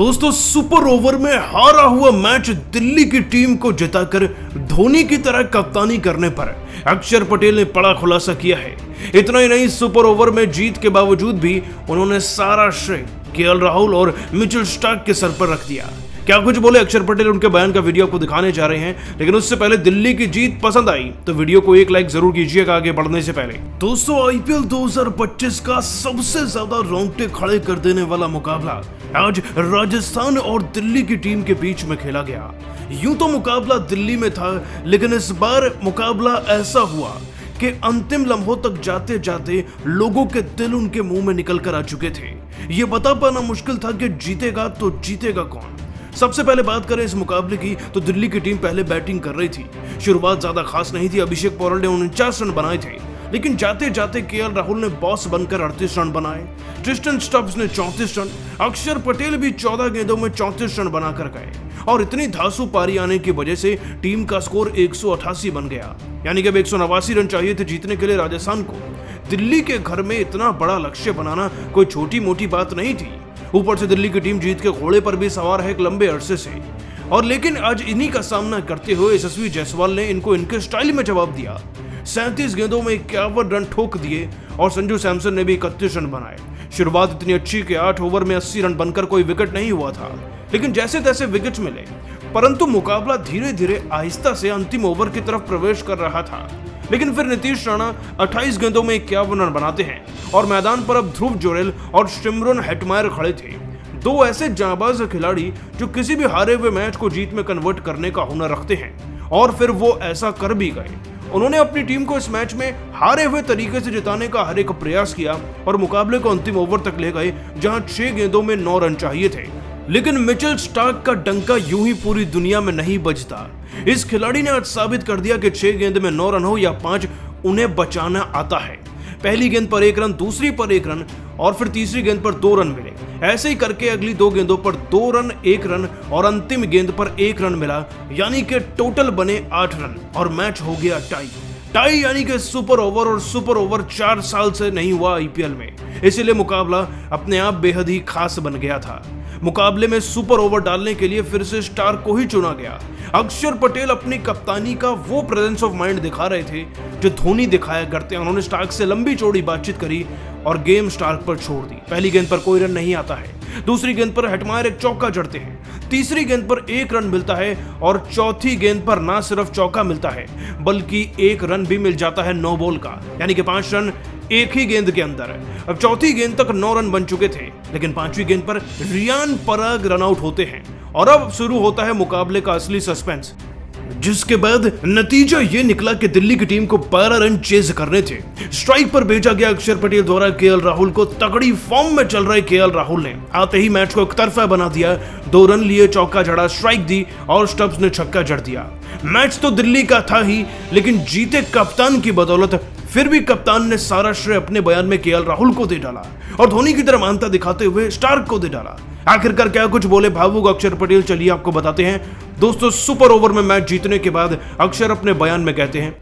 दोस्तों super over में हारा हुआ मैच दिल्ली की टीम को जिताकर धोनी की तरह कप्तानी करने पर अक्षर पटेल ने बड़ा खुलासा किया है। इतना ही नहीं, सुपर ओवर में जीत के बावजूद भी उन्होंने सारा श्रेय केएल राहुल और मिचेल स्टार्क के सर पर रख दिया। क्या कुछ बोले अक्षर पटेल, उनके बयान का वीडियो आपको दिखाने जा रहे हैं, लेकिन उससे पहले दिल्ली की जीत पसंद आई तो वीडियो को एक लाइक जरूर कीजिएगा आगे बढ़ने से पहले। दोस्तों आईपीएल 2025 का सबसे ज्यादा रोंगटे खड़े कर देने वाला मुकाबला आज राजस्थान और दिल्ली की टीम के बीच में खेला गया। यूं तो मुकाबला दिल्ली में था, लेकिन इस बार मुकाबला ऐसा हुआ कि अंतिम लम्हों तक जाते जाते लोगों के दिल उनके मुंह में निकल कर आ चुके थे। ये बता पाना मुश्किल था कि जीतेगा तो जीतेगा कौन। सबसे पहले बात करें इस मुकाबले की तो दिल्ली की टीम पहले बैटिंग कर रही थी। शुरुआत ज्यादा खास नहीं थी। अभिषेक पोरल ने 49 रन बनाए थे, लेकिन जाते जाते केएल राहुल ने बॉस बनकर 38 रन बनाए। ट्रिस्टन स्टब्स ने 34 रन, अक्षर पटेल भी 14 गेंदों में 34 रन बनाकर गए और इतनी धांसू पारी आने की वजह से टीम का स्कोर 188 बन गया। यानी कि अब 189 रन चाहिए थे जीतने के लिए राजस्थान को। दिल्ली के घर में इतना बड़ा लक्ष्य बनाना कोई छोटी मोटी बात नहीं थी। ऊपर से दिल्ली की टीम जीत के घोड़े पर भी सवार है एक लंबे अरसे से, और लेकिन आज इन्हीं का सामना करते हुए यशस्वी जायसवाल ने इनको इनके स्टाइल में जवाब दिया। 37 गेंदों में 51 रन ठोक दिए और संजू सैमसन ने भी 31 रन बनाए। शुरुआत इतनी अच्छी कि 8 ओवर में 80 रन बनकर कोई विकेट नहीं हुआ था, लेकिन जैसे तैसे विकेट्स मिले, परंतु मुकाबला धीरे धीरे आहिस्ता से अंतिम ओवर की तरफ प्रवेश कर रहा था। लेकिन फिर नीतीश राणा 28 गेंदों में 51 रन बनाते हैं और मैदान पर अब ध्रुव जोरेल और सिमरन हेटमायर खड़े थे। दो ऐसे जांबाज खिलाड़ी जो किसी भी हारे हुए मैच को जीत में कन्वर्ट करने का हुनर रखते हैं, और फिर वो ऐसा कर भी गए। उन्होंने अपनी टीम को इस मैच में हारे हुए तरीके से जिताने का हर एक प्रयास किया और मुकाबले को अंतिम ओवर तक ले गए, जहां 6 गेंदों में 9 रन चाहिए थे। लेकिन मिचेल स्टार्क का डंका यूं ही पूरी दुनिया में नहीं बजता। इस खिलाड़ी ने आज साबित कर दिया कि 6 गेंद में 9 रन हो या 5, उन्हें बचाना आता है। पहली गेंद पर 1 रन, दूसरी पर 1 रन और फिर तीसरी गेंद पर 2 रन मिले। ऐसे ही करके अगली 2 गेंदों पर 2 रन, 1 रन और अंतिम गेंद पर 1 रन मिला, यानी कि टोटल बने 8 रन और मैच हो गया टाई यानी कि सुपर ओवर, और सुपर ओवर 4 साल से नहीं हुआ आईपीएल में। इसीलिए मुकाबला अपने आप बेहद ही खास बन गया था। मुकाबले में सुपर ओवर डालने के लिए फिर से स्टार्क को ही चुना गया। अक्षर पटेल अपनी कप्तानी का वो प्रेजेंस ऑफ माइंड दिखा रहे थे जो धोनी दिखाया करते हैं। उन्होंने स्टार्क से लंबी चौड़ी बातचीत करी और गेम स्टार्क पर छोड़ दी। पहली गेंद पर कोई रन नहीं आता है, दूसरी गेंद पर हेटमायर एक चौका जड़ते हैं, तीसरी गेंद पर 1 रन मिलता है और चौथी गेंद पर ना सिर्फ चौका मिलता है बल्कि 1 रन भी मिल जाता है नो बॉल का, यानी कि 5 रन एक ही गेंद के अंदर। अब चौथी गेंद तक 9 रन बन चुके थे, लेकिन 5वीं गेंद पर रियान पराग रन आउट होते हैं और अब शुरू होता है मुकाबले का असली सस्पेंस, जिसके बाद नतीजा ये निकला कि दिल्ली की टीम को 12 रन चेज करने थे। स्ट्राइक पर भेजा गया अक्षर पटेल द्वारा केएल राहुल को। तगड़ी फॉर्म में चल रहे केएल राहुल ने आते ही मैच को एक तरफा बना दिया। 2 रन लिए, चौका जड़ा, स्ट्राइक दी और स्टब्स ने छक्का जड़ दिया। मैच तो दिल्ली का था ही, लेकिन जीते कप्तान की बदौलत फिर भी कप्तान ने सारा श्रेय अपने बयान में केएल राहुल को दे डाला और धोनी की तरह मानता दिखाते हुए स्टार्क को दे डाला। आखिरकार क्या कुछ बोले भावुक अक्षर पटेल, चलिए आपको बताते हैं। दोस्तों सुपर ओवर में मैच जीतने के बाद अक्षर अपने बयान में कहते हैं,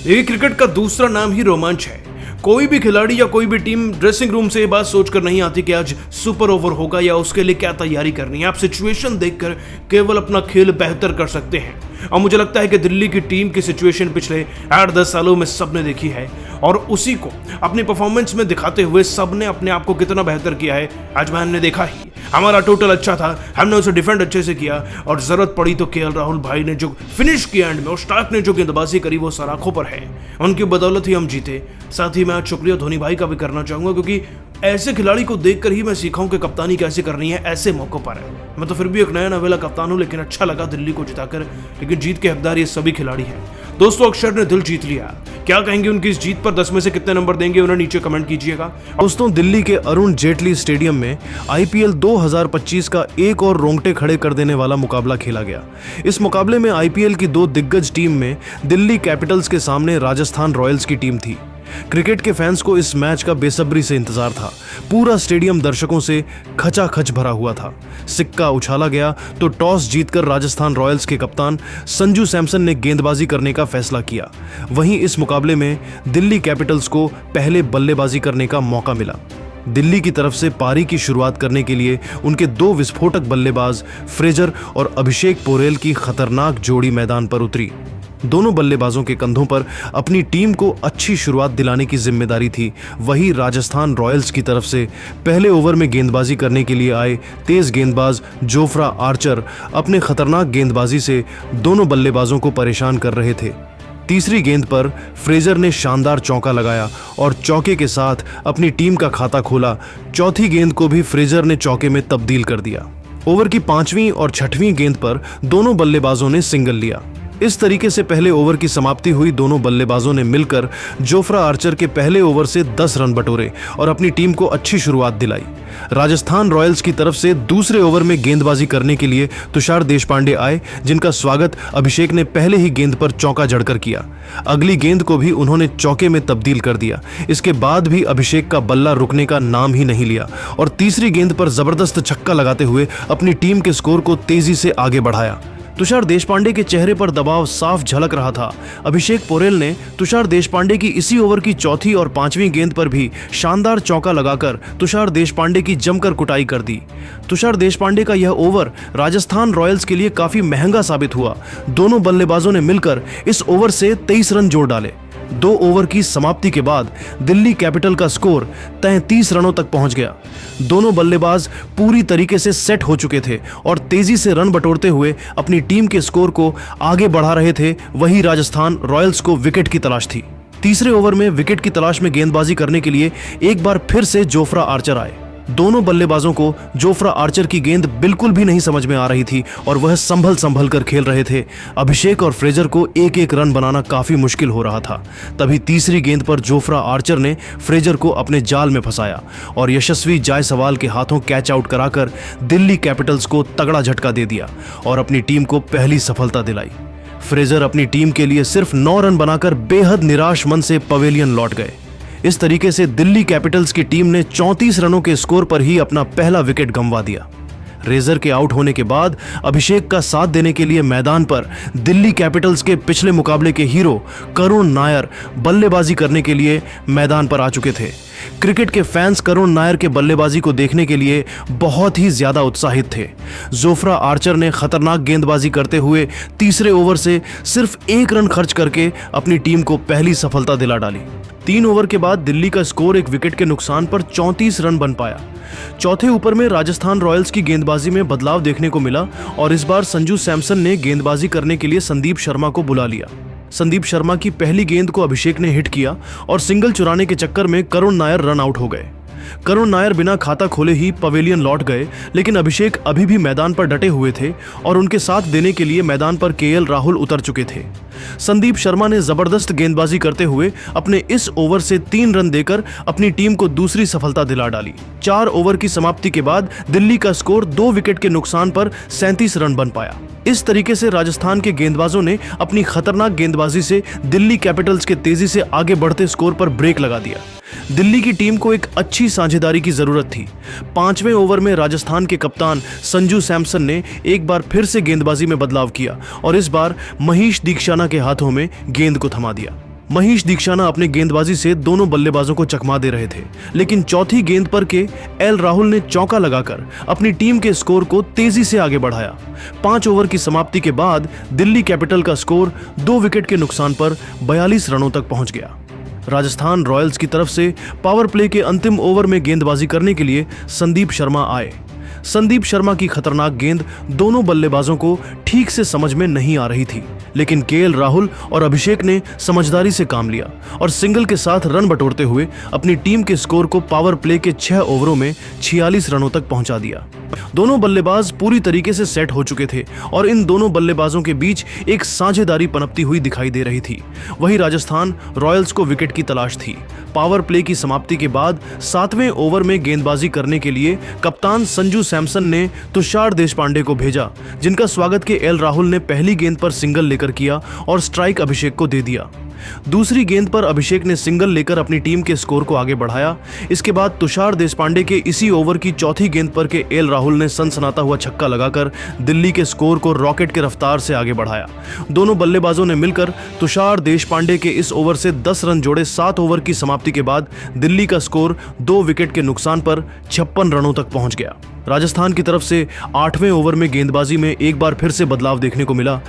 ये क्रिकेट का दूसरा नाम ही रोमांच है। कोई भी खिलाड़ी या कोई भी टीम ड्रेसिंग रूम से ये बात सोचकर नहीं आती कि आज सुपर ओवर होगा या उसके लिए क्या तैयारी करनी है। आप सिचुएशन देखकर केवल अपना खेल बेहतर कर सकते हैं, और मुझे लगता है कि दिल्ली की टीम की सिचुएशन पिछले 8-10 सालों में सबने देखी है और उसी को अपनी परफॉर्मेंस में दिखाते हुए सबने अपने आप को कितना बेहतर किया है आज मैंने देखा ही। हमारा टोटल अच्छा था, हमने उसे डिफेंड अच्छे से किया और जरूरत पड़ी तो केएल राहुल भाई ने जो फिनिश किया एंड में, और स्टार्क ने जो गेंदबाजी करी वो सराखों पर है। उनकी बदौलत ही हम जीते। साथ ही मैं आज शुक्रिया धोनी भाई का भी करना चाहूंगा, क्योंकि ऐसे खिलाड़ी को देखकर ही मैं सीखा हूं कि कप्तानी कैसे करनी है ऐसे मौकों पर। मैं तो फिर भी एक नया नवेला कप्तान हूं, लेकिन अच्छा लगा दिल्ली को जिताकर, लेकिन जीत के हकदार ये सभी खिलाड़ी हैं। दोस्तों अक्षर ने दिल जीत लिया। क्या कहेंगे उनकी इस जीत पर? 10 में से कितने नंबर देंगे उन्हें नीचे कमेंट कीजिएगा। दोस्तों दिल्ली के अरुण जेटली स्टेडियम में आईपीएल 2025 का एक और रोंगटे खड़े कर देने वाला मुकाबला खेला गया। इस मुकाबले में आईपीएल की 2 दिग्गज टीम में दिल्ली कैपिटल्स के सामने राजस्थान रॉयल्स की टीम थी। क्रिकेट के फैंस को इस मैच का बेसब्री से इंतजार था। पूरा स्टेडियम दर्शकों से खचाखच भरा हुआ था। सिक्का उछाला गया तो टॉस जीतकर राजस्थान रॉयल्स के कप्तान संजू सैमसन ने गेंदबाजी करने का फैसला किया। वहीं इस मुकाबले में दिल्ली कैपिटल्स को पहले बल्लेबाजी करने का मौका मिला। दिल्ली की तरफ से पारी की शुरुआत करने के लिए उनके दो विस्फोटक बल्लेबाज फ्रेजर और अभिषेक पोरेल की खतरनाक जोड़ी मैदान पर उतरी। दोनों बल्लेबाजों के कंधों पर अपनी टीम को अच्छी शुरुआत दिलाने की जिम्मेदारी थी। वहीं राजस्थान रॉयल्स की तरफ से पहले ओवर में गेंदबाजी करने के लिए आए तेज गेंदबाज जोफ्रा आर्चर अपने खतरनाक गेंदबाजी से दोनों बल्लेबाजों को परेशान कर रहे थे। तीसरी गेंद पर फ्रेजर ने शानदार चौका लगाया और चौके के साथ अपनी टीम का खाता खोला। चौथी गेंद को भी फ्रेजर ने चौके में तब्दील कर दिया। ओवर की 5वीं और 6वीं गेंद पर दोनों बल्लेबाजों ने सिंगल लिया। इस तरीके से पहले ओवर की समाप्ति हुई। दोनों बल्लेबाजों ने मिलकर जोफ्रा आर्चर के पहले ओवर से 10 रन बटोरे और अपनी टीम को अच्छी शुरुआत दिलाई। राजस्थान रॉयल्स की तरफ से दूसरे ओवर में गेंदबाजी करने के लिए तुषार देशपांडे आए, जिनका स्वागत अभिषेक ने पहले ही गेंद पर चौका जड़कर किया। अगली गेंद को भी उन्होंने चौके में तब्दील कर दिया। इसके बाद भी अभिषेक का बल्ला रुकने का नाम ही नहीं लिया और तीसरी गेंद पर जबरदस्त छक्का लगाते हुए अपनी टीम के स्कोर को तेजी से आगे बढ़ाया। तुषार देशपांडे के चेहरे पर दबाव साफ झलक रहा था। अभिषेक पोरेल ने तुषार देशपांडे की इसी ओवर की चौथी और 5वीं गेंद पर भी शानदार चौका लगाकर तुषार देशपांडे की जमकर कुटाई कर दी। तुषार देशपांडे का यह ओवर राजस्थान रॉयल्स के लिए काफी महंगा साबित हुआ। दोनों बल्लेबाजों ने मिलकर इस ओवर से 23 रन जोड़ डाले। 2 ओवर की समाप्ति के बाद दिल्ली कैपिटल का स्कोर 33 रनों तक पहुंच गया। दोनों बल्लेबाज पूरी तरीके से सेट हो चुके थे और तेजी से रन बटोरते हुए अपनी टीम के स्कोर को आगे बढ़ा रहे थे। वहीं राजस्थान रॉयल्स को विकेट की तलाश थी। तीसरे ओवर में विकेट की तलाश में गेंदबाजी करने के लिए एक बार फिर से जोफ्रा आर्चर आए। दोनों बल्लेबाजों को जोफ्रा आर्चर की गेंद बिल्कुल भी नहीं समझ में आ रही थी और वह संभल कर खेल रहे थे। अभिषेक और फ्रेजर को एक एक रन बनाना काफी मुश्किल हो रहा था। तभी तीसरी गेंद पर जोफ्रा आर्चर ने फ्रेजर को अपने जाल में फंसाया और यशस्वी जायसवाल के हाथों कैच आउट कराकर दिल्ली कैपिटल्स को तगड़ा झटका दे दिया और अपनी टीम को पहली सफलता दिलाई। फ्रेजर अपनी टीम के लिए सिर्फ 9 रन बनाकर बेहद निराश मन से पवेलियन लौट गए। इस तरीके से दिल्ली कैपिटल्स की टीम ने 34 रनों के स्कोर पर ही अपना पहला विकेट गंवा दिया। रेजर के आउट होने के बाद अभिषेक का साथ देने के लिए मैदान पर दिल्ली कैपिटल्स के पिछले मुकाबले के हीरो करुण नायर बल्लेबाजी करने के लिए मैदान पर आ चुके थे। क्रिकेट के फैंस करुण नायर के बल्लेबाजी को देखने के लिए बहुत ही ज्यादा उत्साहित थे। जोफ्रा आर्चर ने खतरनाक गेंदबाजी करते हुए तीसरे ओवर से सिर्फ 1 रन खर्च करके अपनी टीम को पहली सफलता दिला डाली। 3 ओवर के बाद दिल्ली का स्कोर 1 विकेट के नुकसान पर 34 रन बन पाया। चौथे ओवर में राजस्थान रॉयल्स की गेंदबाजी में बदलाव देखने को मिला और इस बार संजू सैमसन ने गेंदबाजी करने के लिए संदीप शर्मा को बुला लिया। संदीप शर्मा की पहली गेंद को अभिषेक ने हिट किया और सिंगल चुराने के चक्कर में करुण नायर रन आउट हो गए। करुण नायर बिना खाता खोले ही पवेलियन लौट गए, लेकिन अभिषेक अभी भी मैदान पर डटे हुए थे और उनके साथ देने के लिए मैदान पर केएल राहुल उतर चुके थे। संदीप शर्मा ने जबरदस्त गेंदबाजी करते हुए अपने इस ओवर से 3 रन देकर अपनी टीम को दूसरी सफलता दिला डाली। 4 ओवर की समाप्ति के बाद दिल्ली का स्कोर 2 विकेट के नुकसान पर 37 रन बन पाया। इस तरीके से राजस्थान के गेंदबाजों ने अपनी खतरनाक गेंदबाजी से दिल्ली कैपिटल्स के तेजी से आगे बढ़ते स्कोर पर ब्रेक लगा दिया। दिल्ली की टीम को एक अच्छी साझेदारी की जरूरत थी। 5वें ओवर में राजस्थान के कप्तान संजू सैमसन ने एक बार फिर से गेंदबाजी में बदलाव किया और इस बार महेश दीक्षाना के हाथों में गेंद को थमा दिया। महेश दीक्षाना अपने गेंदबाजी से दोनों बल्लेबाजों को चकमा दे रहे थे, लेकिन चौथी गेंद पर के एल राहुल ने चौका लगाकर अपनी टीम के स्कोर को तेजी से आगे बढ़ाया। 5 ओवर की समाप्ति के बाद दिल्ली कैपिटल का स्कोर 2 विकेट के नुकसान पर 42 रनों तक पहुंच गया। राजस्थान रॉयल्स की तरफ से पावर प्ले के अंतिम ओवर में गेंदबाजी करने के लिए संदीप शर्मा आए। संदीप शर्मा की खतरनाक गेंद दोनों बल्लेबाजों को ठीक से समझ में नहीं आ रही थी, लेकिन केएल राहुल और अभिषेक ने समझदारी से काम लिया और सिंगल के साथ रन बटोरते हुए अपनी टीम के स्कोर को पावर प्ले के 6 ओवरों में 46 रनों तक पहुंचा दिया। दोनों बल्लेबाज पूरी तरीके से सेट हो चुके थे और इन दोनों बल्लेबाजों के बीच एक साझेदारी पनपती हुई दिखाई दे रही थी। वहीं राजस्थान रॉयल्स को विकेट की तलाश थी। पावर प्ले की समाप्ति के बाद 7वें ओवर में गेंदबाजी करने के लिए कप्तान संजू सैमसन ने तुषार देशपांडे को भेजा, जिनका स्वागत के एल राहुल ने पहली गेंद पर सिंगल लेकर किया और स्ट्राइक अभिषेक को दे दिया। दूसरी गेंद पर अभिषेक ने सिंगल लेकर अपनी टीम के स्कोर को आगे बढ़ाया। इसके बाद तुषार देशपांडे के इसी ओवर की चौथी गेंद पर के एल राहुल ने सनसनाता हुआ छक्का लगाकर दिल्ली के स्कोर को रॉकेट के रफ्तार से आगे बढ़ाया। दोनों बल्लेबाजों ने मिलकर तुषार देशपांडे के इस ओवर से 10 रन जोड़े। 7 ओवर की समाप्ति के बाद दिल्ली का स्कोर 2 विकेट के नुकसान पर 56 रनों तक पहुंच गया। राजस्थान की तरफ से 8वें ओवर में गेंदबाजी में एक बार फिर से बदलाव देखने को मिला